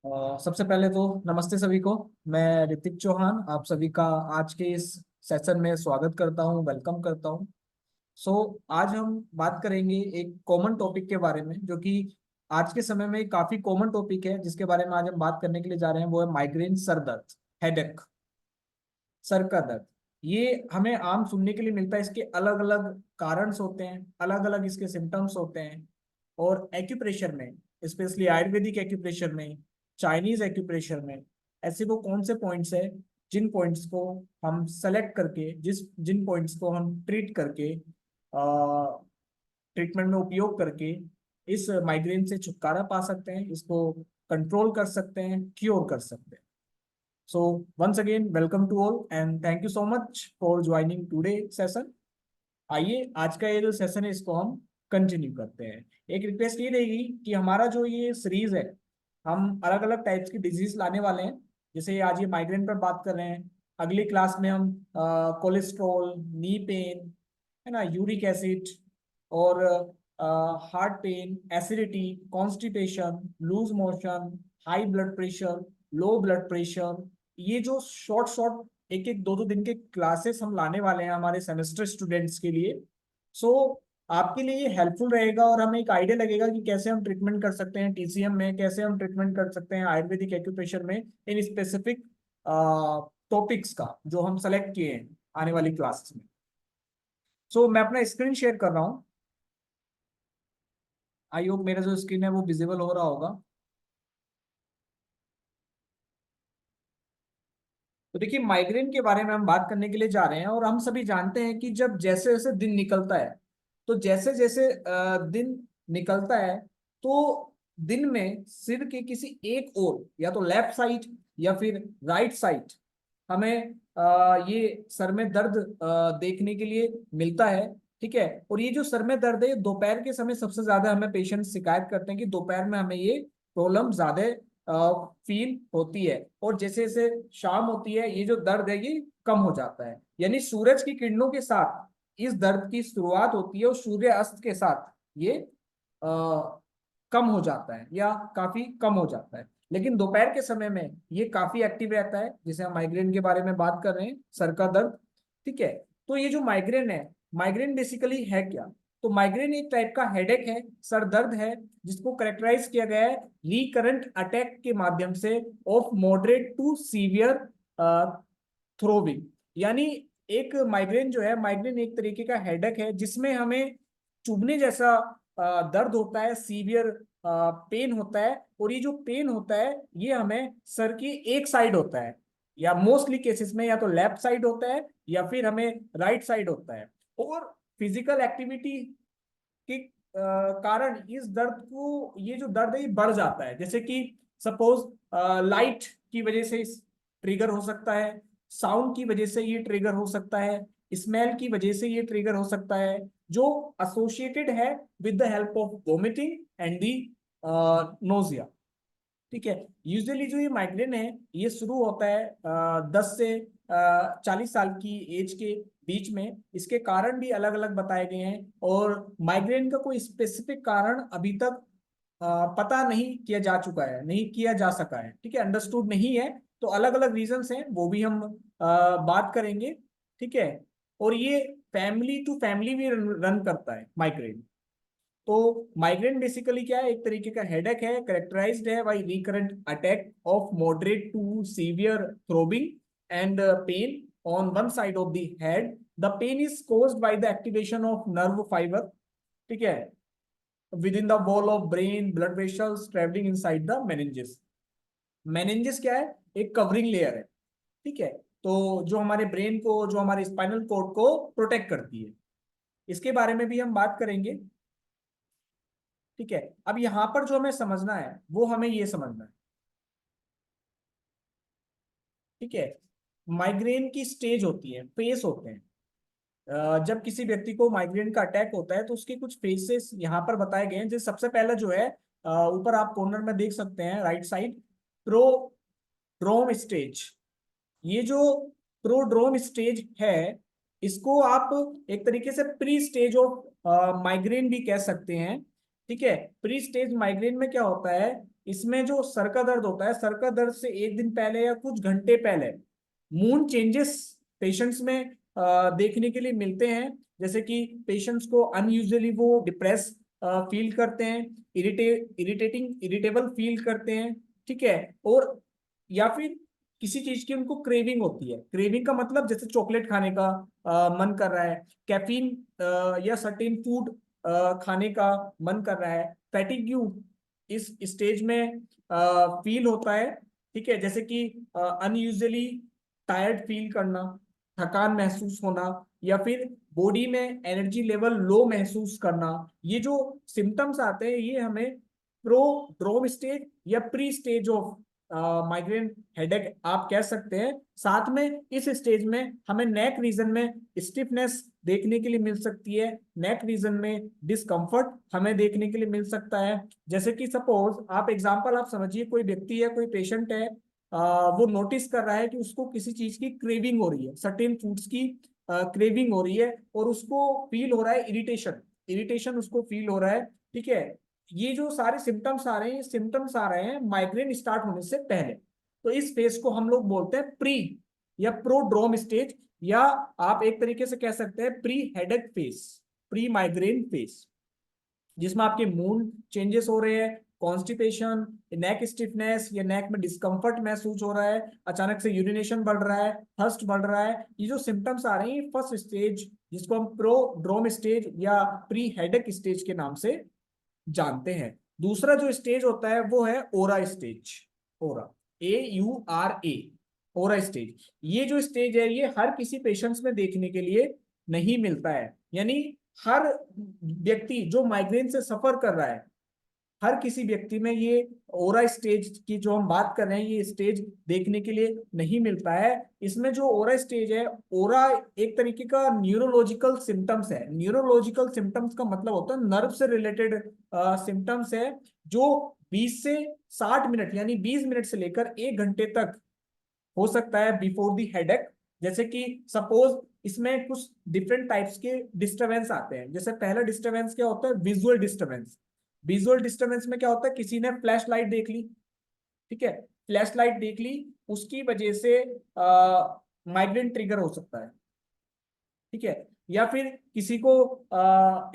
सबसे पहले तो नमस्ते सभी को। मैं ऋतिक चौहान आप सभी का आज के इस सेशन में स्वागत करता हूं, वेलकम करता हूं। सो आज हम बात करेंगे एक कॉमन टॉपिक के बारे में, जो कि आज के समय में काफी कॉमन टॉपिक है, जिसके बारे में आज हम बात करने के लिए जा रहे हैं। वो है माइग्रेन, सर दर्द, हेडेक, सर का दर्द। ये हमें आम सुनने के लिए मिलता है। इसके अलग अलग कारण होते हैं, अलग अलग इसके सिम्टम्स होते हैं। और एक्यूप्रेशर में, स्पेशली आयुर्वेदिक एक्यूप्रेशर में, चाइनीज एक्यूप्रेशर में, ऐसे वो कौन से पॉइंट्स है जिन पॉइंट्स को हम सेलेक्ट करके, जिन पॉइंट्स को हम ट्रीट करके, ट्रीटमेंट में उपयोग करके इस माइग्रेन से छुटकारा पा सकते हैं, इसको कंट्रोल कर सकते हैं, क्योर कर सकते हैं। So once again, welcome to all and thank you so much for joining today session. आइए आज का ये जो सेशन है इसको हम कंटिन्यू करते हैं। एक रिक्वेस्ट ये रहेगी कि हमारा जो ये सीरीज है, हम अलग अलग टाइप्स की डिजीज लाने वाले हैं। जैसे आज ये माइग्रेन पर बात कर रहे हैं, अगली क्लास में हम कोलेस्ट्रॉल, नी पेन, है ना, यूरिक एसिड, और heart pain, acidity, constipation, loose motion, high blood pressure, low blood pressure, ये जो शॉर्ट शॉर्ट एक एक दो दो दिन के क्लासेस हम लाने वाले हैं हमारे सेमेस्टर स्टूडेंट्स के लिए। सो आपके लिए ये हेल्पफुल रहेगा और हमें एक आइडिया लगेगा कि कैसे हम ट्रीटमेंट कर सकते हैं टीसीएम में, कैसे हम ट्रीटमेंट कर सकते हैं आयुर्वेदिक एक्यूप्रेशर में, इन स्पेसिफिक टॉपिक्स का जो हम सेलेक्ट किए हैं आने वाली क्लासेस में। सो मैं अपना स्क्रीन शेयर कर रहा हूँ। आई होप मेरा जो स्क्रीन है वो विजिबल हो रहा होगा। तो देखिए, माइग्रेन के बारे में हम बात करने के लिए जा रहे हैं, और हम सभी जानते हैं कि जब जैसे जैसे दिन निकलता है, तो जैसे जैसे दिन निकलता है, तो दिन में सिर के किसी एक ओर, या तो लेफ्ट साइड या फिर राइट साइड, हमें ये सर में दर्द देखने के लिए मिलता है। ठीक है। और ये जो सर में दर्द है, ये दोपहर के समय सबसे ज्यादा हमें पेशेंट शिकायत करते हैं कि दोपहर में हमें ये प्रॉब्लम ज्यादा फील होती है। और जैसे जैसे शाम होती है, ये जो दर्द है ये कम हो जाता है। यानी सूरज की किरणों के साथ इस दर्द की शुरुआत होती है, और सूर्य अस्त के साथ ये कम हो जाता है या काफी कम हो जाता है। लेकिन दोपहर के समय में ये काफी एक्टिव रहता है, जिसे हम माइग्रेन के बारे में बात कर रहे हैं, सर का दर्द। ठीक है। तो ये जो माइग्रेन है, माइग्रेन बेसिकली है क्या? तो माइग्रेन एक टाइप का हेडेक है, सर दर्द है, जिसको करेक्टराइज किया गया है रिकरेंट अटैक के माध्यम से of moderate to severe throbbing. यानी एक माइग्रेन जो है, माइग्रेन एक तरीके का हेडेक है जिसमें हमें चुभने जैसा दर्द होता है, सीवियर पेन होता है। और ये जो पेन होता है ये हमें सर की एक साइड होता है, या मोस्टली केसेस में या तो लेफ्ट साइड होता है या फिर हमें राइट साइड होता है। और फिजिकल एक्टिविटी के कारण इस दर्द को, ये जो दर्द है ये बढ़ जाता है। जैसे कि सपोज लाइट की वजह से ट्रिगर हो सकता है, साउंड की वजह से ये ट्रिगर हो सकता है, स्मेल की वजह से ये ट्रिगर हो सकता है, जो एसोसिएटेड है with the help of vomiting and the nausea. ठीक है। यूजुअली जो ये माइग्रेन है ये शुरू होता है 10 से 40 साल की एज के बीच में। इसके कारण भी अलग अलग बताए गए हैं, और माइग्रेन का कोई स्पेसिफिक कारण अभी तक पता नहीं किया जा चुका है, नहीं किया जा सका है। ठीक है, अंडरस्टूड नहीं है। तो अलग अलग रीजंस हैं, वो भी हम बात करेंगे। ठीक है। और ये फैमिली टू फैमिली भी रन करता है माइग्रेन। तो माइग्रेन बेसिकली क्या है? एक तरीके का हेडेक है, करेक्टराइज्ड है by recurrent attack of moderate to severe throbbing and pain on one side of the head. The pain is caused by the activation of nerve fiber, ठीक है, within the wall of brain blood vessels traveling inside the meninges। meninges क्या है? एक covering layer है। ठीक है। तो जो हमारे ब्रेन को, जो हमारे स्पाइनल कॉर्ड को प्रोटेक्ट करती है, इसके बारे में भी हम बात करेंगे। ठीक है। अब यहां पर जो हमें समझना है वो हमें ये समझना है। ठीक है। माइग्रेन की स्टेज होती है, फेस होते हैं। जब किसी व्यक्ति को माइग्रेन का अटैक होता है तो उसके कुछ फेसेस यहाँ पर बताए गए हैं। जैसे सबसे पहला जो है, ऊपर आप कॉर्नर में देख सकते हैं राइट साइड, प्रोड्रोम स्टेज। ये जो प्रोड्रोम स्टेज है, इसको आप एक तरीके से प्री स्टेज ऑफ माइग्रेन भी कह सकते हैं। ठीक है। प्री स्टेज माइग्रेन में क्या होता है, इसमें जो सर का दर्द होता है, सर का दर्द से एक दिन पहले या कुछ घंटे पहले मूड चेंजेस पेशेंट्स में देखने के लिए मिलते हैं। जैसे कि पेशेंट्स को अनयूजुअली वो डिप्रेस फील करते हैं, इरिटेबल फील करते हैं। ठीक है। और या फिर किसी चीज की उनको क्रेविंग होती है। क्रेविंग का मतलब जैसे चॉकलेट खाने का मन कर रहा है, कैफीन या सर्टेन फूड खाने का मन कर रहा है। फैटिग्यू इस स्टेज में फील होता है। ठीक है। जैसे कि अनयूजुअली टायर्ड फील करना, थकान महसूस होना, या फिर बॉडी में एनर्जी लेवल लो महसूस करना। ये जो सिम्टम्स आते हैं ये हमें प्रोड्रोम स्टेज या pre stage of migraine headache आप कह सकते हैं। साथ में इस स्टेज में हमें नेक रीजन में स्टिफनेस देखने के लिए मिल सकती है, नेक रीजन में डिस्कम्फर्ट हमें देखने के लिए मिल सकता है। जैसे कि सपोज आप एग्जांपल आप समझिए, कोई व्यक्ति है, कोई पेशेंट है, वो नोटिस कर रहा है कि उसको किसी चीज की क्रेविंग हो रही है, सर्टेन फूड्स की क्रेविंग हो रही है, और उसको फील हो रहा है इरिटेशन, इरिटेशन उसको फील हो रहा है। ठीक है। ये जो सारे सिम्टम्स आ रहे हैं, सिम्टम्स आ रहे हैं माइग्रेन स्टार्ट होने से पहले। तो इस फेज को हम लोग बोलते हैं प्री या प्रोड्रोम स्टेज, या आप एक तरीके से कह सकते हैं pre headache phase, pre migraine phase, जिसमें आपके मूड चेंजेस हो रहे हैं, कॉन्स्टिपेशन, नेक स्टिफनेस या नेक में डिस्कम्फर्ट महसूस हो रहा है, अचानक से यूरिनेशन बढ़ रहा है, थर्स्ट बढ़ रहा है। ये जो सिम्टम्स आ रहे हैं फर्स्ट स्टेज, जिसको हम प्रोड्रोम स्टेज या प्री हेडेक स्टेज के नाम से जानते हैं। दूसरा जो स्टेज होता है वो है ओरा स्टेज, ओरा, AURA, ओरा स्टेज। ये जो स्टेज है ये हर किसी पेशेंट्स में देखने के लिए नहीं मिलता है। यानी हर व्यक्ति जो माइग्रेन से सफर कर रहा है, हर किसी व्यक्ति में ये ओरा स्टेज की जो हम बात कर रहे हैं ये स्टेज देखने के लिए नहीं मिलता है। इसमें जो ओरा स्टेज है, ओरा एक तरीके का न्यूरोलॉजिकल सिम्टम्स है। न्यूरोलॉजिकल सिम्टम्स का मतलब होता है नर्व से रिलेटेड सिम्टम्स है, जो 20 से 60 मिनट यानी 20 मिनट से लेकर 1 घंटे तक हो सकता है बिफोर दी हेडेक। जैसे कि सपोज इसमें कुछ डिफरेंट टाइप्स के डिस्टरबेंस आते हैं। जैसे पहला डिस्टरबेंस क्या होता है, विजुअल डिस्टरबेंस। विजुअल डिस्टरबेंस में क्या होता है, किसी ने फ्लैश लाइट देख ली, ठीक है, फ्लैश लाइट देख ली, उसकी वजह से माइग्रेन ट्रिगर हो सकता है। ठीक है। या फिर किसी को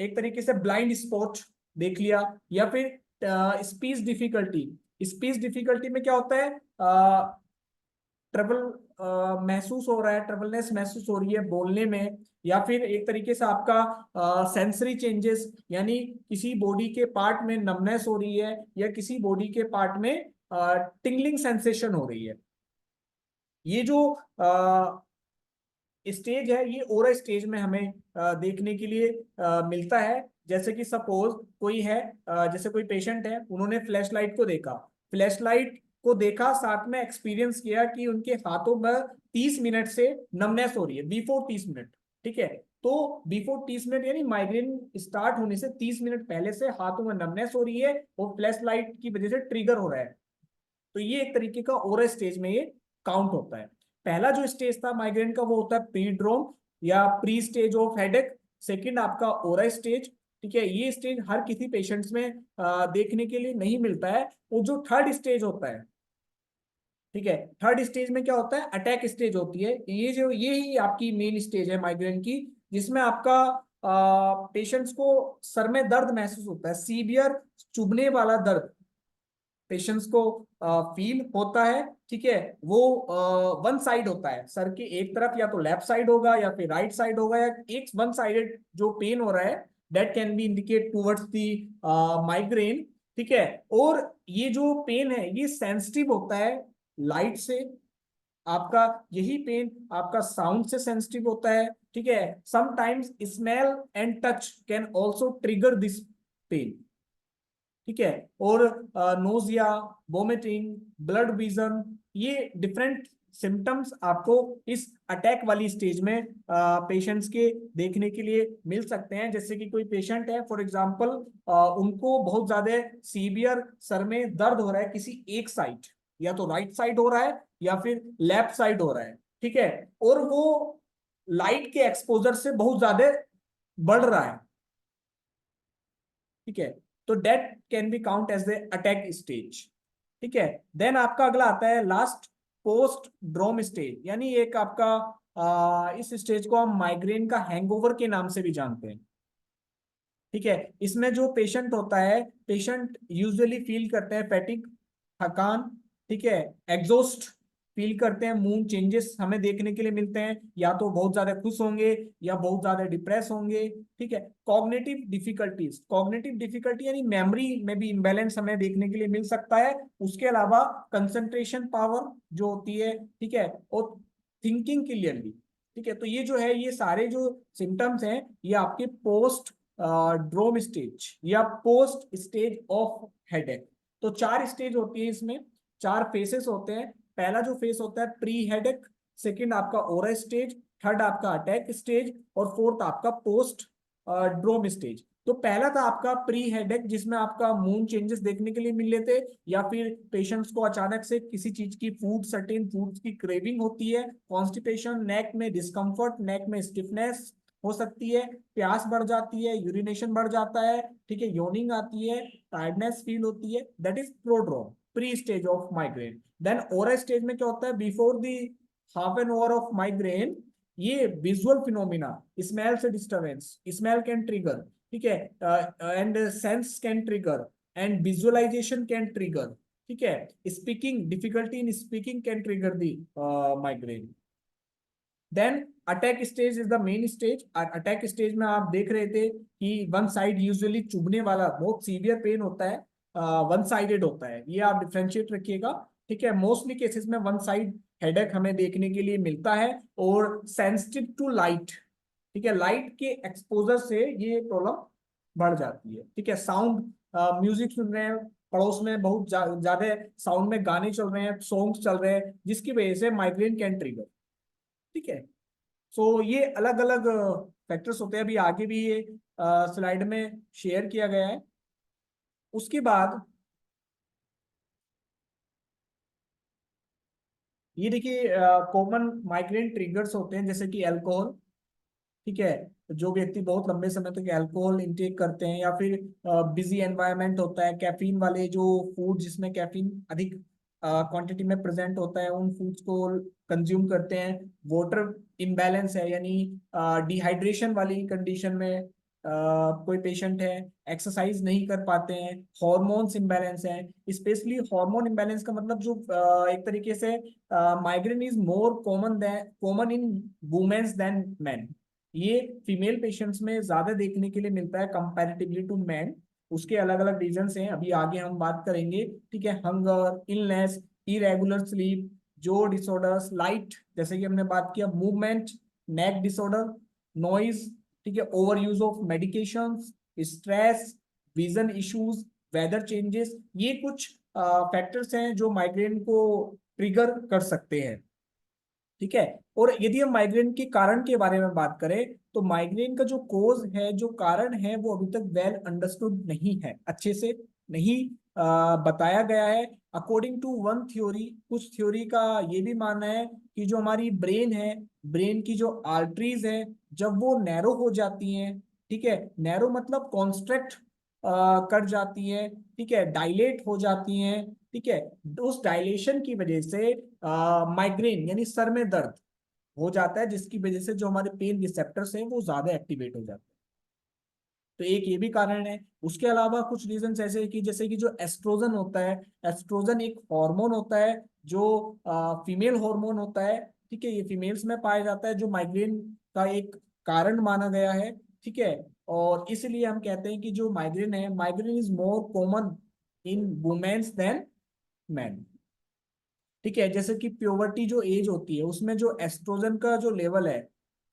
एक तरीके से ब्लाइंड स्पॉट देख लिया, या फिर स्पीच डिफिकल्टी। स्पीच डिफिकल्टी में क्या होता है, ट्रबल महसूस हो रहा है, ट्रबलनेस महसूस हो रही है बोलने में। या फिर एक तरीके से आपका सेंसरी चेंजेस, यानी किसी बॉडी के पार्ट में नमनेस हो रही है, या किसी बॉडी के पार्ट में टिंगलिंग सेंसेशन हो रही है। ये जो स्टेज है ये ओरा स्टेज में हमें देखने के लिए मिलता है। जैसे कि सपोज कोई है, जैसे कोई पेशेंट है, उन्होंने फ्लैश लाइट को देखा, फ्लैश लाइट को देखा, साथ में एक्सपीरियंस किया कि उनके हाथों में 30 मिनट से नमनेस हो रही है, बिफोर 30 मिनट। ठीक है। तो बिफोर 30 मिनट यानी माइग्रेन स्टार्ट होने से 30 मिनट पहले से हाथों में नमनेस हो रही है, और फ्लैश लाइट की वजह से ट्रिगर हो रहा है। तो ये एक तरीके का ओरा स्टेज में ये काउंट होता है। पहला जो स्टेज था माइग्रेन का वो होता है प्रीड्रोम या pre stage of headache. Second आपका ओरा स्टेज। ठीक है। ये स्टेज हर किसी पेशेंट्स में देखने के लिए नहीं मिलता है। और जो थर्ड स्टेज होता है, ठीक है, थर्ड स्टेज में क्या होता है, अटैक स्टेज होती है। ये ही आपकी मेन स्टेज है माइग्रेन की, जिसमें आपका पेशेंट्स को सर में दर्द महसूस होता है, सीवियर चुभने वाला दर्द पेशेंट्स को फील होता है। ठीक है। वो वन साइड होता है, सर के एक तरफ, या तो लेफ्ट साइड होगा या फिर राइट साइड होगा, या एक वन साइडेड जो पेन हो रहा है, that can be indicate towards the migraine. ठीक है। और ये जो पेन है ये सेंसिटिव होता है लाइट से। आपका यही पेन आपका साउंड से सेंसिटिव होता है। ठीक है। Sometimes smell and touch can also trigger this pain. ठीक है। और नोजिया, वोमिटिंग, ब्लड विजन, ये डिफरेंट सिम्टम्स आपको इस अटैक वाली स्टेज में पेशेंट्स के देखने के लिए मिल सकते हैं। जैसे कि कोई पेशेंट है फॉर एग्जांपल, उनको बहुत ज्यादा सीवियर सर में दर्द हो रहा है किसी एक साइड, या तो राइट साइड हो रहा है या फिर लेफ्ट साइड हो रहा है। ठीक है। और वो लाइट के एक्सपोजर से बहुत ज्यादा बढ़ रहा है। ठीक है। तो that can be count as the attack stage. ठीक है, देन आपका अगला आता है लास्ट, पोस्ट ड्रोम स्टेज, यानी एक आपका इस स्टेज को हम माइग्रेन का हैंगओवर के नाम से भी जानते हैं। ठीक है, इसमें जो पेशेंट होता है, पेशेंट यूजुअली फील करते हैं फैटिक, थकान, ठीक है, एग्जॉस्ट फील करते हैं, मूड चेंजेस हमें देखने के लिए मिलते हैं, या तो बहुत ज्यादा खुश होंगे या बहुत ज्यादा डिप्रेस होंगे। ठीक है, कॉग्निटिव डिफिकल्टीज, कॉग्निटिव डिफिकल्टी यानी मेमोरी में भी इम्बैलेंस हमें देखने के लिए मिल सकता है। उसके अलावा कंसंट्रेशन पावर जो होती है, ठीक है, और थिंकिंग क्लियरली। ठीक है, तो ये जो है, ये सारे जो सिम्टम्स हैं, ये आपके पोस्ट ड्रोम स्टेज या पोस्ट स्टेज ऑफ हेडेक। तो चार स्टेज होती है इसमें, चार फेसेस होते हैं। पहला जो फेस होता है प्री हेडेक, सेकंड आपका ओरा स्टेज, थर्ड आपका अटैक स्टेज, और फोर्थ आपका पोस्ट ड्रोम स्टेज। तो पहला था आपका प्री हेडेक, जिसमें आपका मूड चेंजेस देखने के लिए मिल लेते, या फिर पेशेंट्स को अचानक से किसी चीज की फूड, सर्टेन फूड्स की क्रेविंग होती है, कॉन्स्टिपेशन, नेक में डिस्कम्फर्ट, नेक में स्टिफनेस हो सकती है, प्यास बढ़ जाती है, यूरिनेशन बढ़ जाता है, ठीक है, योनिंग आती है, टायर्डनेस फील होती है, that is prodrome, pre stage of migraine. Then aura stage में क्या होता है, before the half an hour of migraine, ये विजुअल फिनोमिना, स्मेल से डिस्टर्बेंस, स्मेल कैन ट्रिगर, ठीक है, and sense can trigger, and visualization can trigger, ठीक है, speaking difficulty in speaking can trigger the migraine. Then attack stage is the main stage. Attack stage में आप देख रहे थे कि वन साइड यूजुअली चुभने वाला बहुत सीवियर पेन होता है, वन साइडेड होता है, ये आप डिफ्रेंशिएट रखिएगा। ठीक है, मोस्टली केसेस में वन साइड हेडेक हमें देखने के लिए मिलता है, और सेंसिटिव टू लाइट, ठीक है, लाइट के एक्सपोजर से ये प्रॉब्लम बढ़ जाती है। ठीक है, साउंड, म्यूजिक सुन रहे हैं, पड़ोस में बहुत ज्यादा साउंड में गाने चल रहे हैं, सॉन्ग्स चल रहे हैं, जिसकी वजह से माइग्रेन कैन ट्रिगर। ठीक है, सो ये अलग अलग फैक्टर्स होते हैं, अभी आगे भी ये स्लाइड में शेयर किया गया है। उसके बाद ये देखिए, कॉमन माइग्रेन ट्रिगर्स होते हैं, जैसे कि अल्कोहल। ठीक है, जो व्यक्ति बहुत लंबे समय तक अल्कोहल इंटेक करते हैं, या फिर बिजी एनवायरनमेंट होता है, कैफीन वाले जो फूड जिसमें कैफीन अधिक क्वांटिटी में प्रेजेंट होता है, उन फूड्स को कंज्यूम करते हैं। वाटर इम्बैलेंस है, यानी डिहाइड्रेशन वाली कंडीशन में कोई पेशेंट है, एक्सरसाइज नहीं कर पाते हैं। हॉर्मोन्स इम्बैलेंस है, स्पेशली हार्मोन इम्बैलेंस का मतलब जो एक तरीके से migraine is more common in womens than men. ये फीमेल पेशेंट्स में ज्यादा देखने के लिए मिलता है कंपैरेटिवली टू मैन। उसके अलग अलग रीजंस हैं, अभी आगे हम बात करेंगे। ठीक है, हंगर, इलनेस, इरेगुलर स्लीप, जो डिसऑर्डर्स, लाइट जैसे कि हमने बात किया, मूवमेंट, नेक डिसऑर्डर, नॉइज, ठीक है, over use of medications, stress, vision issues, weather changes, ये कुछ फैक्टर्स हैं जो माइग्रेन को ट्रिगर कर सकते हैं। ठीक है, और यदि हम माइग्रेन के कारण के बारे में बात करें, तो माइग्रेन का जो कोज है, जो कारण है, वो अभी तक वेल अंडरस्टूड नहीं है, अच्छे से नहीं बताया गया है। अकॉर्डिंग टू वन थ्योरी, कुछ थ्योरी का ये भी मानना है कि जो हमारी ब्रेन है, ब्रेन की जो आर्टरीज है, जब वो नैरो हो जाती हैं, ठीक है, नैरो मतलब कॉन्स्ट्रक्ट कट जाती है, ठीक है, डायलेट हो जाती हैं, ठीक है, उस डायलेशन की वजह से माइग्रेन यानी सर में दर्द हो जाता है, जिसकी वजह से जो हमारे पेन रिसेप्टर्स हैं वो ज्यादा एक्टिवेट हो जाते हैं। तो एक ये भी कारण है। उसके अलावा कुछ रीजन ऐसे कि जैसे कि जो एस्ट्रोजन होता है, एस्ट्रोजन एक हार्मोन होता है जो फीमेल हार्मोन होता है। ठीक है, ये फीमेल्स में पाया जाता है, जो माइग्रेन का एक कारण माना गया है। ठीक है, और इसलिए हम कहते हैं कि जो माइग्रेन है, migraine is more common in womens than man. ठीक है, जैसे कि प्योबर्टी जो एज होती है, उसमें जो एस्ट्रोजन का जो लेवल है,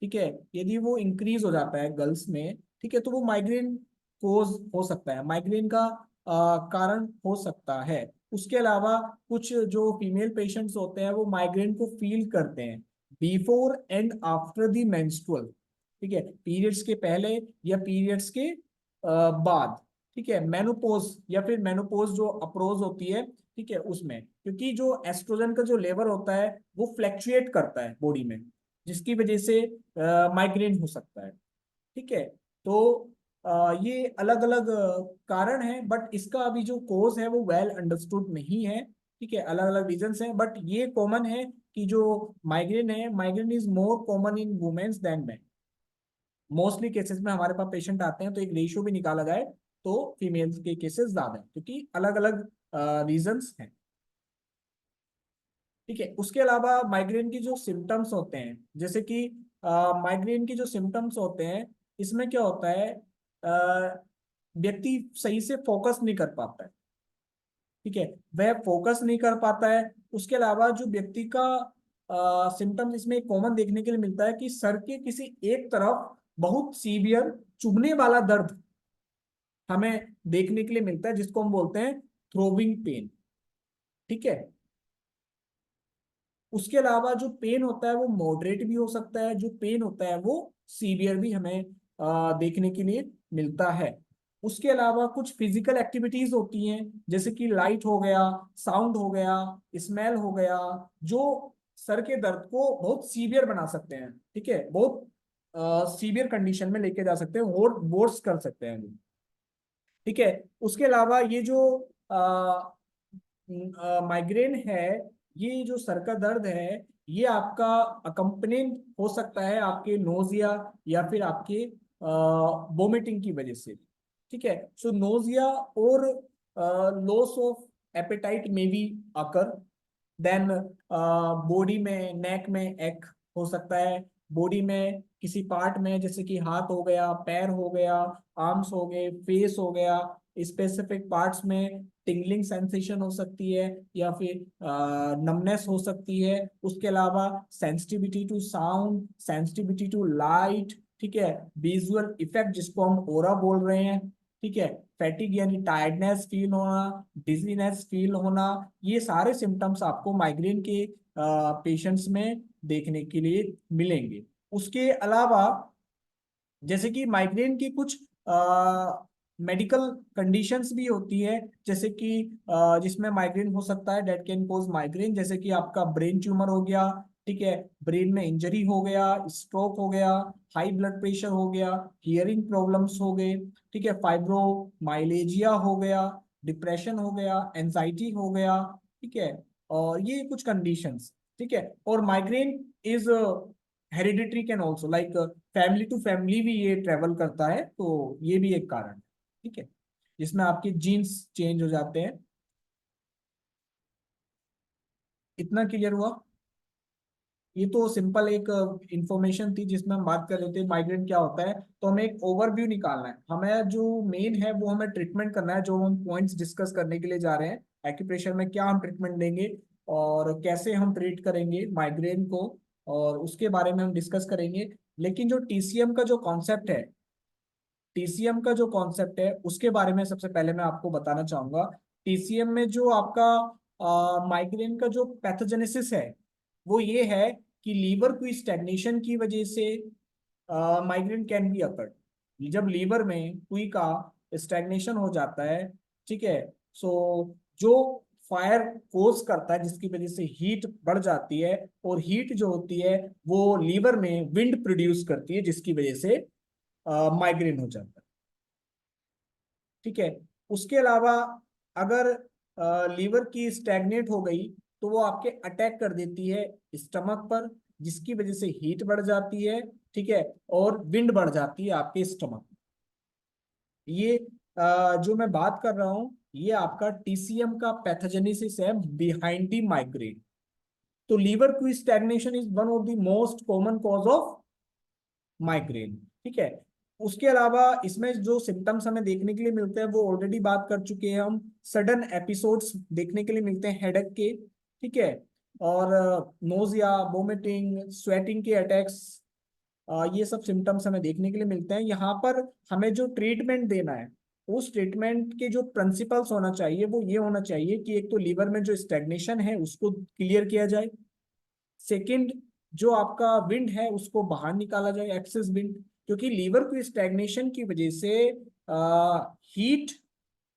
ठीक है, यदि वो इंक्रीज हो जाता है गर्ल्स में, ठीक है, तो वो माइग्रेन कोज हो सकता है, माइग्रेन का कारण हो सकता है। उसके अलावा कुछ जो फीमेल पेशेंट्स होते हैं, वो माइग्रेन को फील करते हैं before and after the menstrual, ठीक है, पीरियड्स के पहले या पीरियड्स के बाद। ठीक है, मेनोपोज या फिर मेनोपोज जो अप्रोच होती है, ठीक है, उसमें क्योंकि जो एस्ट्रोजन का जो लेवल होता है वो फ्लैक्चुएट करता है बॉडी में, जिसकी वजह से माइग्रेन हो सकता है। ठीक है, तो ये अलग अलग कारण है, बट इसका अभी जो कोज है वो वेल अंडरस्टूड नहीं है। ठीक है, अलग अलग रीजंस हैं, बट ये कॉमन है कि जो माइग्रेन है, migraine is more common in womens than men. Mostly cases में हमारे पास पेशेंट आते हैं, तो एक रेशियो भी निकाला जाए तो फीमेल्स के केसेस ज्यादा हैं, क्योंकि अलग अलग रीजंस हैं। ठीक है, उसके अलावा माइग्रेन की जो सिम्टम्स होते हैं, जैसे कि माइग्रेन की जो सिम्टम्स होते हैं, इसमें क्या होता है, व्यक्ति सही से फोकस नहीं कर पाता है। ठीक है, वह फोकस नहीं कर पाता है। उसके अलावा जो व्यक्ति का सिम्टम्स इसमें कॉमन देखने के लिए मिलता है कि सर के किसी एक तरफ बहुत सीवियर चुभने वाला दर्द हमें देखने के लिए मिलता है, जिसको हम बोलते हैं थ्रोविंग पेन। ठीक है, उसके अलावा जो पेन होता है वो मॉडरेट भी हो सकता है, जो पेन होता है वो सीवियर भी हमें देखने के लिए मिलता है। उसके अलावा कुछ फिजिकल एक्टिविटीज होती हैं, जैसे कि लाइट हो गया, साउंड हो गया, स्मेल हो गया, जो सर के दर्द को बहुत सीवियर बना सकते हैं। ठीक है, बहुत सीवियर कंडीशन में लेके जा सकते हैं और वर्स कर सकते हैं। ठीक है, उसके अलावा ये जो माइग्रेन है, ये जो सर का दर्द है, ये आपका अकम्पनिड हो सकता है आपके नोजिया या फिर आपके वोमिटिंग की वजह से। ठीक है, सो नोजिया और लॉस ऑफ एपेटाइट में भी आकर, देन बॉडी में, नेक में एक हो सकता है, बॉडी में किसी पार्ट में, जैसे कि हाथ हो गया, पैर हो गया, आर्म्स हो गए, फेस हो गया, स्पेसिफिक पार्ट्स में टिंगलिंग सेंसेशन हो सकती है, या फिर नमनेस हो सकती है। उसके अलावा sensitivity to sound, sensitivity to light, ठीक है, विजुअल इफेक्ट जिसको हम ओरा बोल रहे हैं। ठीक है, फैटिग यानी टायर्डनेस फील होना, डिजीनेस फील होना, ये सारे सिम्टम्स आपको माइग्रेन के पेशेंट्स में देखने के लिए मिलेंगे। उसके अलावा जैसे कि माइग्रेन की कुछ मेडिकल कंडीशंस भी होती है, जैसे कि जिसमें माइग्रेन हो सकता है, डेट कैन कोज माइग्रेन, जैसे कि आपका ब्रेन ट्यूमर हो गया। ठीक है, ब्रेन में इंजरी हो गया, स्ट्रोक हो गया, हाई ब्लड प्रेशर हो गया, हियरिंग प्रॉब्लम्स हो गए। ठीक है, फाइब्रोमाइलेजिया हो गया, डिप्रेशन हो गया, एंजाइटी हो गया। ठीक है, और ये कुछ कंडीशंस। ठीक है, और migraine is hereditary can also, like family to family भी ये ट्रेवल करता है, तो ये भी एक कारण है। ठीक है, जिसमें आपके जीन्स चेंज हो जाते हैं। इतना क्लियर हुआ? ये तो सिंपल एक इंफॉर्मेशन थी जिसमें हम बात कर रहे थे माइग्रेन क्या होता है। तो हमें एक ओवरव्यू निकालना है, हमें जो मेन है वो हमें ट्रीटमेंट करना है, जो हम पॉइंट्स डिस्कस करने के लिए जा रहे हैं। एक्यूप्रेशर में क्या हम ट्रीटमेंट देंगे और कैसे हम ट्रीट करेंगे माइग्रेन को, और उसके बारे में हम डिस्कस करेंगे। लेकिन जो टीसीएम का जो कॉन्सेप्ट है, टीसीएम का जो कॉन्सेप्ट है उसके बारे में सबसे पहले मैं आपको बताना चाहूंगा। टीसीएम में जो आपका माइग्रेन का जो पैथोजेनेसिस है, वो ये है कि लीवर की स्टैग्नेशन की वजह से माइग्रेन कैन बी अकर्ड। जब लीवर में कुई का स्टैग्नेशन हो जाता है, ठीक है, सो जो फायर कोज करता है, जिसकी वजह से हीट बढ़ जाती है, और हीट जो होती है वो लीवर में विंड प्रोड्यूस करती है, जिसकी वजह से माइग्रेन हो जाता है। ठीक है, उसके अलावा अगर लीवर की स्टैग्नेट हो गई, तो वो आपके अटैक कर देती है स्टमक पर, जिसकी वजह से हीट बढ़ जाती है। ठीक है, और विंड बढ़ जाती है आपके स्टमक। ये जो मैं बात कर रहा हूं, ये आपका टीसीएम का पैथोजेनेसिस है बिहाइंड द माइग्रेन। तो लीवर की stagnation is one of the most common cause of migraine. ठीक है, उसके अलावा इसमें जो सिम्टम्स हमें देखने के लिए मिलते हैं वो ऑलरेडी बात कर चुके हैं हम। सडन एपिसोड्स देखने के लिए मिलते हैं हेडेक के। ठीक है, और नोजिया, वोमिटिंग, स्वेटिंग के अटैक्स, ये सब सिम्टम्स हमें देखने के लिए मिलते हैं। यहाँ पर हमें जो ट्रीटमेंट देना है, उस ट्रीटमेंट के जो प्रिंसिपल्स होना चाहिए वो ये होना चाहिए कि एक तो लीवर में जो स्टेग्नेशन है उसको क्लियर किया जाए। सेकंड, जो आपका विंड है उसको बाहर निकाला जाए, एक्सेस विंड, क्योंकि लीवर की स्टैग्नेशन की वजह से हीट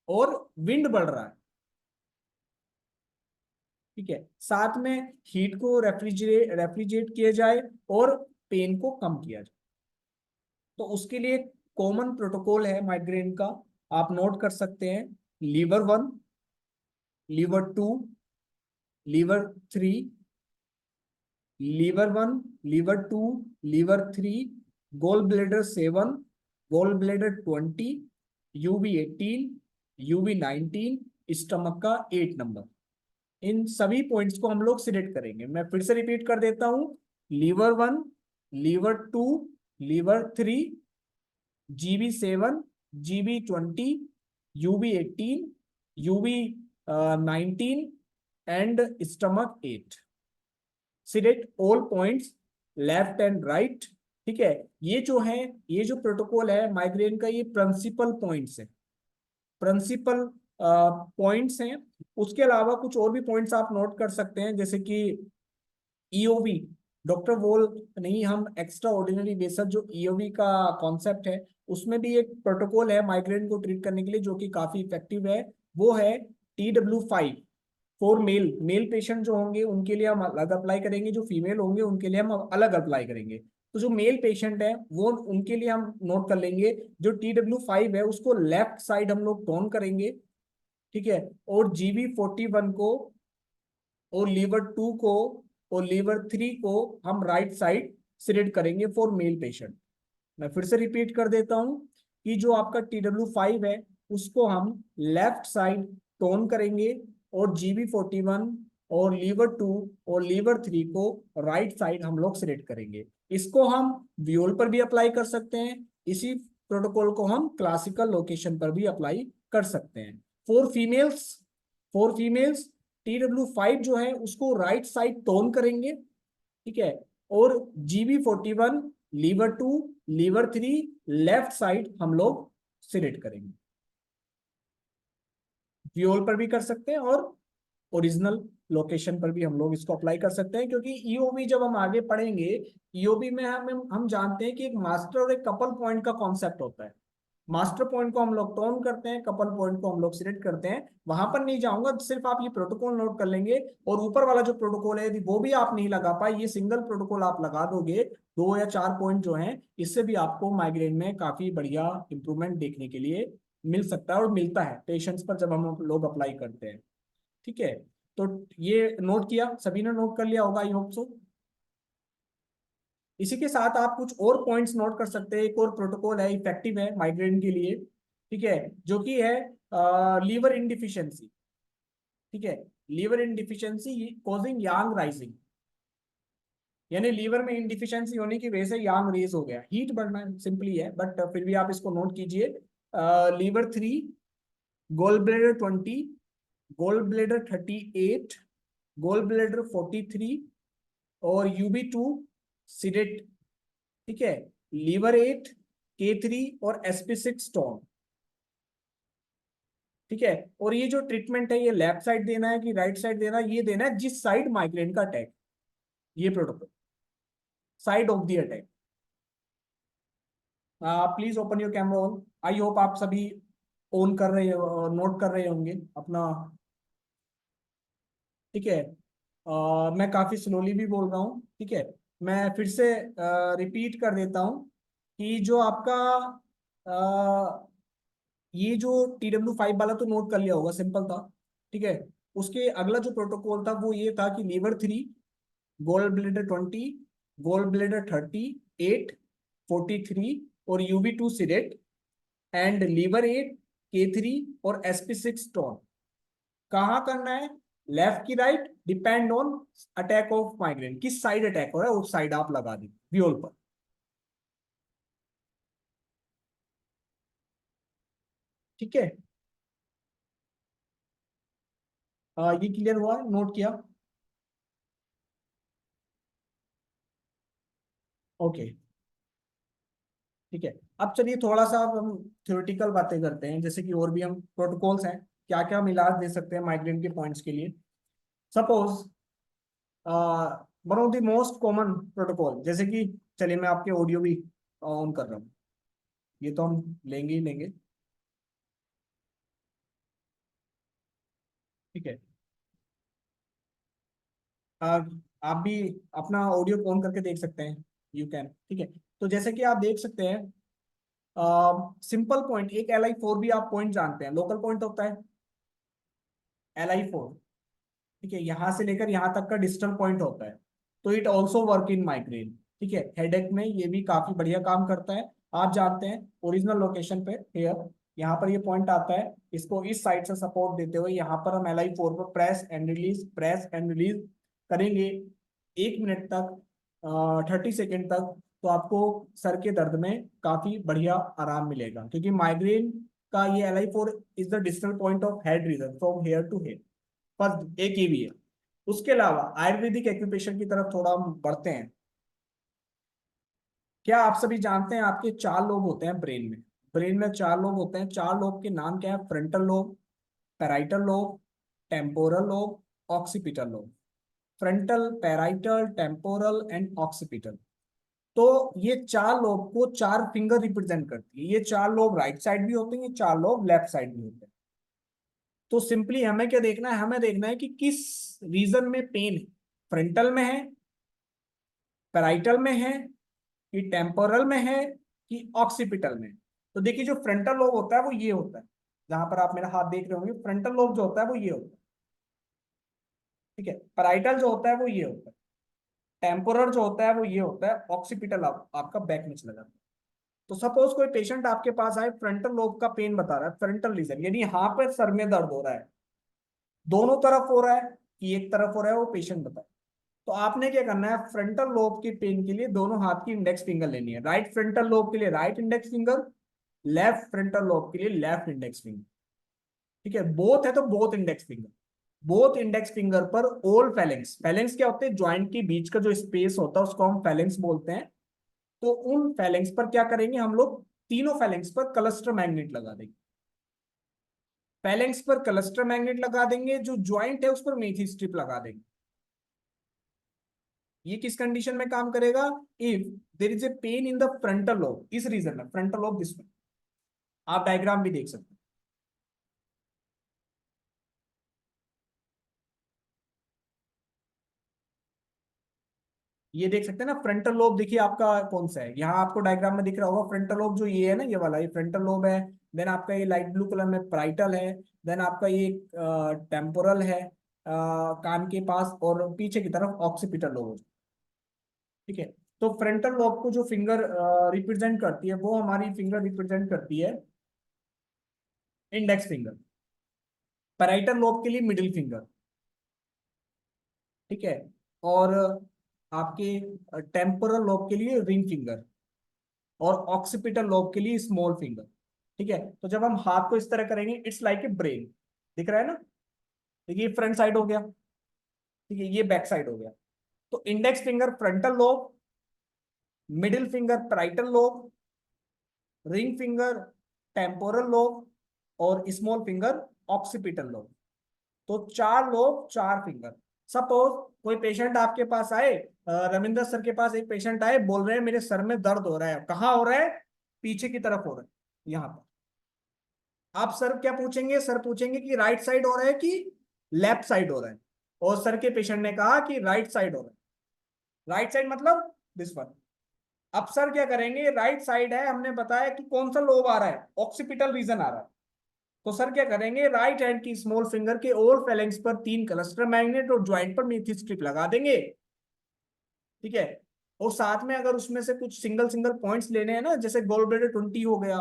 और विंड बढ़ रहा है। ठीक है, साथ में हीट को रेफ्रिजरेट किया जाए और पेन को कम किया जाए। तो उसके लिए कॉमन प्रोटोकॉल है माइग्रेन का, आप नोट कर सकते हैं। Liver 1, liver 2, liver 3, liver 1, liver 2, liver 3, gall bladder 7, gall bladder 20, UB18, UB19, stomach का 8 नंबर। इन सभी पॉइंट्स को हम लोग सिलेक्ट करेंगे। मैं फिर से रिपीट कर देता हूं। Liver 1, liver 2, liver 3, GB7, GB20, UB18, UB19 and stomach 8। Select all points left and right. ठीक है, ये जो है, ये जो प्रोटोकॉल है माइग्रेन का, ये प्रिंसिपल पॉइंट्स है, प्रिंसिपल पॉइंट्स हैं। उसके अलावा कुछ और भी पॉइंट्स आप नोट कर सकते हैं, जैसे कि ईओवी। डॉक्टर वोल नहीं, हम एक्स्ट्रा ऑर्डिनरी बेसिस जो ईओवी का कॉन्सेप्ट है, उसमें भी एक प्रोटोकॉल है माइग्रेन को ट्रीट करने के लिए जो कि काफी इफेक्टिव है। वो है TW5 for male. Male patient जो होंगे उनके लिए हम अलग अप्लाई करेंगे, जो फीमेल होंगे उनके लिए हम अलग अप्लाई करेंगे। तो जो मेल पेशेंट है वो, उनके लिए हम नोट कर लेंगे, जो TW5 है उसको लेफ्ट साइड हम लोग टोन करेंगे। ठीक है, और GB41 को, और लीवर 2 को, और लीवर 3 को हम राइट साइड सिलेक्ट करेंगे फॉर मेल पेशेंट। मैं फिर से रिपीट कर देता हूं कि जो आपका TW5 है उसको हम लेफ्ट साइड टोन करेंगे, और GB41 और लीवर 2 और लीवर 3 को राइट साइड हम लोग सिलेक्ट करेंगे। इसको हम व्यूल पर भी अप्लाई कर सकते हैं, इसी प्रोटोकॉल को हम क्लासिकल लोकेशन पर भी अप्लाई कर सकते हैं। For females, for females TW5 जो है उसको राइट साइड टोन करेंगे। ठीक है, और GB41, liver 2, liver 3 left side हम लोग सिलेक्ट करेंगे। व्यूअल पर भी कर सकते हैं और ओरिजिनल लोकेशन पर भी हम लोग इसको अप्लाई कर सकते हैं, क्योंकि ईओबी जब हम आगे पढ़ेंगे, ईओबी में हम जानते हैं कि एक मास्टर और एक कपल पॉइंट का कॉन्सेप्ट होता है। मास्टर पॉइंट को हम लोग टोन करते हैं, कपल पॉइंट को हम लोग सिलेक्ट करते हैं। वहां पर नहीं जाऊंगा, सिर्फ आप ये प्रोटोकॉल नोट कर लेंगे। और ऊपर वाला जो प्रोटोकॉल है यदि वो भी आप नहीं लगा पाए, ये सिंगल प्रोटोकॉल आप लगा दोगे, 2 या 4 पॉइंट जो हैं, इससे भी आपको माइग्रेन में काफी बढ़िया इंप्रूवमेंट देखने के लिए मिल सकता है, और मिलता है पेशेंट्स पर जब हम लोग अप्लाई करते हैं। ठीक है, तो ये नोट किया, सभी ने नोट कर लिया होगा, आई होप सो। इसी के साथ आप कुछ और पॉइंट्स नोट कर सकते हैं। एक और प्रोटोकॉल है, इफेक्टिव है माइग्रेन के लिए। ठीक है, जो कि है लीवर इनडिफिशियंसी। ठीक है, लीवर इनडिफिशियंसी कॉजिंग यांग राइजिंग, यानी लीवर में इनडिफिशियंसी होने की वजह से यांग रेज हो गया, हीट बढ़ना सिंपली है, बट फिर भी आप इसको नोट कीजिए। Liver 3, gall bladder 20, gall bladder 38, gall bladder 43, और UB2 सिडेट। ठीक है, लीवर 8, K3 और SP6 स्टोन। ठीक है, और ये जो ट्रीटमेंट है ये लेफ्ट साइड देना है कि राइट साइड देना है, ये देना है जिस साइड माइग्रेन का अटैक, ये protocol, side of the attack. Please open your camera on. I hope आप सभी ऑन कर रहे हो, नोट कर रहे होंगे अपना। ठीक है, मैं काफी स्लोली भी बोल रहा हूँ। ठीक है, मैं फिर से रिपीट कर देता हूँ कि जो आपका ये जो TW5 वाला तो नोट कर लिया होगा, सिंपल था। ठीक है, उसके अगला जो प्रोटोकॉल था वो ये था कि liver 3, gall bladder 20, gall bladder 38, 43 और UB2 Siret, and liver 8, K3 और SP6 टोन। कहाँ करना है, लेफ्ट की right, depend on attack of migraine, किस साइड अटैक हो रहा है उस साइड आप लगा दी व्यूल पर। ठीक है, ये क्लियर हुआ, नोट किया। ओके, ठीक है। अब चलिए थोड़ा सा अब हम थ्योरेटिकल बातें करते हैं, जैसे कि और भी हम प्रोटोकॉल्स हैं, क्या क्या हम इलाज दे सकते हैं माइग्रेन के पॉइंट्स के लिए। Suppose one of the most common protocol, जैसे कि, चलिए मैं आपके ऑडियो भी ऑन कर रहा हूँ, ये तो हम लेंगे ही लेंगे। ठीक है, आ, आप भी अपना ऑडियो ऑन करके देख सकते हैं, यू कैन। ठीक है, तो जैसे कि आप देख सकते हैं सिंपल पॉइंट, एक LI4 भी आप पॉइंट जानते हैं, लोकल पॉइंट होता है LI4। ठीक है, यहां से लेकर यहां तक का डिस्टल पॉइंट होता है। तो it also work in migraine. ठीक है, हेडेक में ये भी काफी बढ़िया काम करता है। आप जानते हैं ओरिजिनल लोकेशन पे हेयर, यहाँ पर ये पॉइंट आता है, इसको इस साइड से सपोर्ट देते हुए यहाँ पर हम LI4 पर प्रेस एंड रिलीज करेंगे 1 मिनट तक, 30 सेकेंड तक। तो आपको सर के दर्द में काफी बढ़िया आराम मिलेगा, क्योंकि माइग्रेन का ये LI4 is the distal point of head region from hair to head. First एक ये भी है। उसके अलावा आयुर्वेदिक एक्यूप्रेशर की तरफ थोड़ा हम बढ़ते हैं। क्या आप सभी जानते हैं आपके 4 लोब होते हैं ब्रेन में? ब्रेन में 4 लोब होते हैं। 4 लोब के नाम क्या है? Frontal lobe, parietal lobe, temporal lobe, occipital lobe. Frontal, parietal, temporal and occipital. तो ये 4 लोब को 4 फिंगर रिप्रेजेंट करती है। ये 4 लोब राइट साइड भी होते हैं, ये 4 लोब लेफ्ट साइड भी होते हैं। तो सिंपली हमें क्या देखना है? हमें देखना है कि किस रीजन में पेन है। फ्रंटल में है, पैराइटल में है, कि टेम्पोरल में है, कि ऑक्सीपिटल में है। तो देखिए, जो फ्रंटल लोब होता है वो ये होता है, जहां पर आप मेरा हाथ देख रहे होंगे, फ्रंटल लोब जो होता है वो ये होता है। ठीक है, पैराइटल जो होता है वो ये होता है, टेम्पोरल जो होता है वो ये होता है, ऑक्सीपिटल आपका बैक में चला जाता है। तो सपोज कोई पेशेंट आपके पास आए, फ्रंटल लोब का पेन बता रहा है, फ्रंटल रीजन, यानी यहाँ पर सर में दर्द हो रहा है, दोनों तरफ हो रहा है कि एक तरफ हो रहा है, वो पेशेंट बताए। तो आपने क्या करना है? फ्रंटल लोब के पेन के लिए दोनों हाथ की इंडेक्स फिंगर लेनी है। राइट फ्रंटल लोब के लिए right index finger, left frontal lobe के लिए लेफ्ट इंडेक्स फिंगर। ठीक है, बोथ है तो both index finger. Both index finger पर ओल फेलेंक्स, फेलेंक्स क्या होते हैं? ज्वाइंट के बीच का जो स्पेस होता है उसको हम फेलेंक्स बोलते हैं। तो उन फेलेंक्स पर क्या करेंगे हम लोग? तीनों फेलेंक्स पर क्लस्टर मैग्नेट लगा देंगे। फेलेंक्स पर क्लस्टर मैग्नेट लगा देंगे, जो ज्वाइंट है उस पर मेथी स्ट्रिप लगा देंगे। ये किस कंडीशन में काम करेगा? If there is a pain in the frontal lobe, इस रीजन में, फ्रंटल लोब दिस में। आप डायग्राम भी देख सकते हैं। ये देख सकते हैं ना, फ्रंटल लोब देखिए आपका कौन सा है, यहाँ आपको डायग्राम में दिख रहा होगा। फ्रंटल लोब जो ये है ना, ये वाला, ये फ्रंटल लोब है। देन आपका ये लाइट ब्लू कलर में प्राइटल है। देन आपका ये टेम्पोरल है, कान के पास, और पीछे की तरफ ऑक्सीपिटल लोब। ठीक है, तो फ्रंटल लोब को जो फिंगर रिप्रेजेंट करती है, वो हमारी फिंगर रिप्रेजेंट करती है इंडेक्स फिंगर। पैराइटल लोब के लिए मिडिल फिंगर। ठीक है, और आपके टेम्पोरल लोब के लिए रिंग फिंगर, और ऑक्सीपिटल लोब के लिए स्मॉल फिंगर। ठीक है, तो जब हम हाथ को इस तरह करेंगे, इट्स लाइक ए ब्रेन। दिख रहा है ना? देखिए, ये फ्रंट साइड हो गया। ठीक है, ये बैक साइड हो गया। तो index finger frontal lobe, middle finger parietal lobe, ring finger temporal lobe, और स्मॉल फिंगर ऑक्सीपिटल लोब। तो 4 लोब 4 फिंगर। सपोज कोई पेशेंट आपके पास आए, रविंद्र सर के पास एक पेशेंट आए, बोल रहे हैं मेरे सर में दर्द हो रहा है। कहाँ हो रहा है? पीछे की तरफ हो रहा है, यहाँ पर। आप सर क्या पूछेंगे? सर पूछेंगे कि राइट साइड हो रहा है कि लेफ्ट साइड हो रहा है। और सर के पेशेंट ने कहा कि राइट साइड हो रहा है। राइट साइड मतलब दिस वन। अब सर क्या करेंगे? राइट साइड है, हमने बताया कि कौन सा लोब आ रहा है? ऑक्सीपिटल रीजन आ रहा है। तो सर क्या करेंगे? राइट हैंड की स्मॉल फिंगर के ओल फेलेंक्स पर 3 क्लस्टर मैग्नेट और ज्वाइंट पर मीथी स्ट्रिप लगा देंगे। ठीक है, और साथ में अगर उसमें से कुछ सिंगल सिंगल पॉइंट्स लेने हैं ना, जैसे गोल ब्लेडर 20 हो गया,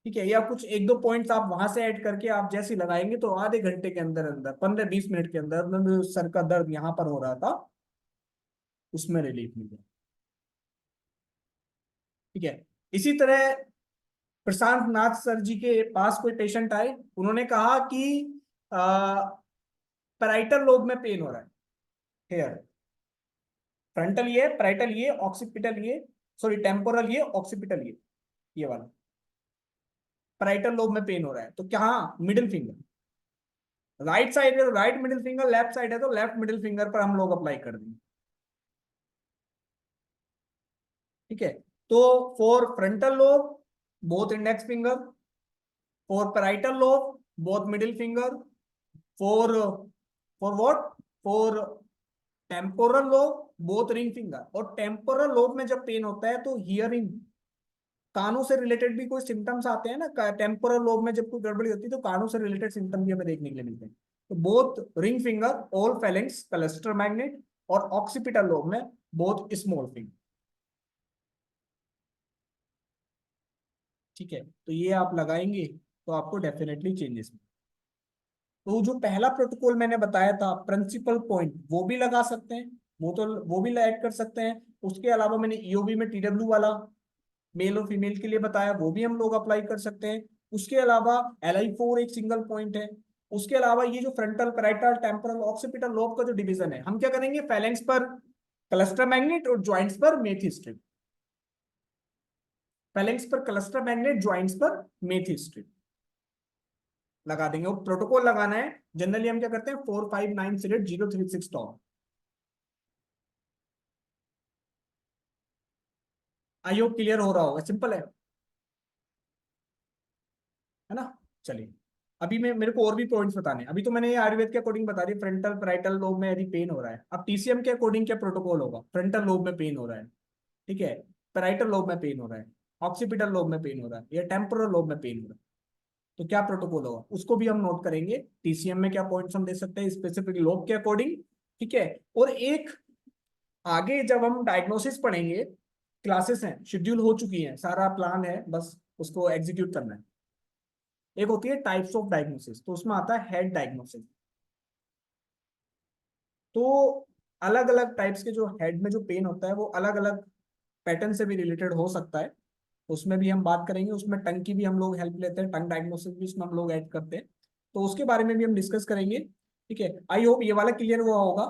ठीक है, या कुछ एक दो पॉइंट्स आप वहां से ऐड करके आप जैसे लगाएंगे, तो आधे घंटे के अंदर अंदर, 15-20 मिनट के अंदर अंदर जो सर का दर्द यहाँ पर हो रहा था उसमें रिलीफ मिल जाए। ठीक है, इसी तरह प्रशांत नाथ सर जी के पास कोई पेशेंट आए, उन्होंने कहा कि पैराइटल लोब में पेन हो रहा है, हेयर। फ्रंटल ये, पैराइटल ये, ऑक्सीपिटल ये, सॉरी टेम्पोरल ये, ऑक्सीपिटल ये वाला। पैराइटल लोब में पेन हो रहा है, तो क्या? Middle finger. राइट साइड है तो right middle finger, left side है तो लेफ्ट मिडिल फिंगर पर हम लोग अप्लाई कर देंगे। ठीक है, तो for frontal lobe both index finger, for parietal lobe both middle finger, for for what, for temporal lobe both ring finger. और टेम्पोरल लोब में जब पेन होता है तो हियरिंग कानों से रिलेटेड भी कोई सिम्टम्स आते हैं ना, टेम्पोरल लोब में जब कोई गड़बड़ी होती है तो कानों से रिलेटेड सिम्टम भी हमें देखने के लिए मिलते हैं। तो both ring finger, all phalanx, cluster magnet, और ऑक्सीपिटल लोब में बोथ स्मॉल फिंगर। ठीक है, तो ये आप लगाएंगे तो आपको डेफिनेटली चेंजेस। तो जो पहला प्रोटोकॉल मैंने बताया था प्रिंसिपल पॉइंट, वो भी लगा सकते हैं, वो भी ऐड कर सकते हैं। उसके अलावा मैंने ईओबी में टीडब्ल्यू वाला मेल और फीमेल के लिए बताया, वो भी हम लोग अप्लाई कर सकते हैं। उसके अलावा LI4 एक सिंगल पॉइंट है। उसके अलावा ये जो frontal, parietal, temporal, occipital lobe का जो डिवीजन है, हम क्या करेंगे, फैलेंक्स पर क्लस्टर मैग्नेट और ज्वाइंट्स पर मेथी स्ट्रिप। फैलेंक्स पर क्लस्टर मैग्नेट, ज्वाइंट्स पर मेथी स्ट्रिप लगा देंगे। वो प्रोटोकॉल लगाना है, जनरली हम क्या करते हैं 459 टॉप। आई होप क्लियर हो रहा होगा, सिंपल है ना। चलिए, अभी मैं मेरे को और भी पॉइंट्स बताने हैं। अभी तो मैंने ये आयुर्वेद के अकॉर्डिंग बता दी, फ्रंटल पैराइटल लोब में यदि पेन हो रहा है। अब TCM के अकॉर्डिंग क्या प्रोटोकॉल होगा, फ्रंटल लोब में पेन हो रहा है, ठीक है, पैराइटल लोब में पेन हो रहा है, ऑक्सीपिटल लोब में पेन हो रहा है, या टेम्पोरल लोब में पेन हो रहा है, तो क्या प्रोटोकॉल होगा उसको भी हम नोट करेंगे। TCM में क्या पॉइंट्स हम दे सकते हैं स्पेसिफिक लोब के अकॉर्डिंग, ठीक है। और एक आगे जब हम डायग्नोसिस पढ़ेंगे, क्लासेस हैं, शेड्यूल हो चुकी हैं, सारा प्लान है, बस उसको एग्जीक्यूट करना है। एक होती है टाइप्स ऑफ डायग्नोसिस, तो उसमें आता है हेड डायग्नोसिस। तो अलग अलग टाइप्स के जो हेड में जो पेन होता है वो अलग अलग पैटर्न से भी रिलेटेड हो सकता है, उसमें भी हम बात करेंगे। उसमें टंग की भी हम लोग हेल्प लेते हैं, टंग डायग्नोसिस भी उसमें हम लोग ऐड करते हैं, तो उसके बारे में भी हम डिस्कस करेंगे। ठीक है, आई होप ये वाला क्लियर हुआ होगा।